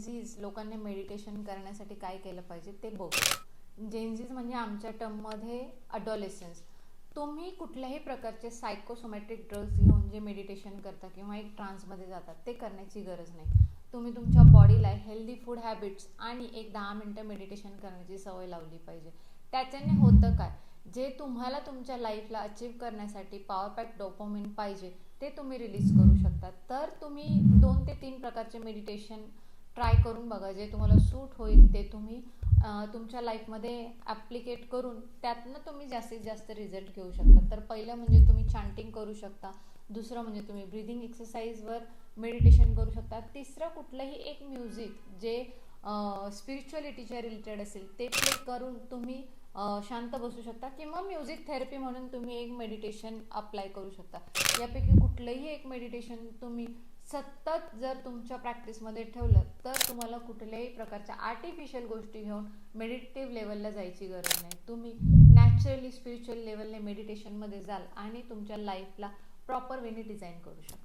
जेनझीज लोकांनी मेडिटेशन करण्यासाठी काय केलं पाहिजे ते बघू. जेनझीज म्हणजे आमच्या टर्ममध्ये अडॉलेसन्स. तुम्ही कुठल्याही प्रकारचे सायकोसोमॅटिक ड्रग्स घेऊन जे मेडिटेशन करता किंवा एक ट्रान्समध्ये जातात ते करण्याची गरज नाही. तुम्ही तुमच्या बॉडीला हेल्दी फूड हॅबिट्स आणि एक 10 मिनटं मेडिटेशन करण्याची सवय लावली पाहिजे. त्याच्याने होतं काय, जे तुम्हाला तुमच्या लाईफला अचीव करण्यासाठी पॉवर पॅक डोपामिन पाहिजे ते तुम्ही रिलीज करू शकता. तर तुम्ही 2 ते 3 प्रकारचे मेडिटेशन ट्राय करून बघा. जे तुम्हाला सूट होईल ते तुम्ही तुमच्या लाईफमध्ये ॲप्लिकेट करून त्यातनं तुम्ही जास्तीत जास्त रिझल्ट घेऊ शकता. तर पहिलं म्हणजे तुम्ही चॅन्टिंग करू शकता. दुसरं म्हणजे तुम्ही ब्रीदिंग एक्सरसाइजवर मेडिटेशन करू शकता. तिसरं कुठलंही एक म्युझिक जे स्पिरिच्युअलिटीच्या रिलेटेड असेल ते प्ले करून तुम्ही शांत बसू शकता, किंवा म्युझिक थेरपी म्हणून तुम्ही एक मेडिटेशन अप्लाय करू शकता. यापैकी कुठलंही एक मेडिटेशन तुम्ही सतत जर तुमच्या प्रॅक्टिसमध्ये ठेवलं तर तुम्हाला कुठल्याही प्रकारच्या आर्टिफिशियल गोष्टी घेऊन मेडिटेटिव्ह लेवलला जायची गरज नाही. तुम्ही नॅचरली स्पिरिच्युअल लेवलने मेडिटेशनमध्ये जाल आणि तुमच्या लाईफला प्रॉपर वेने डिझाईन करू शकता.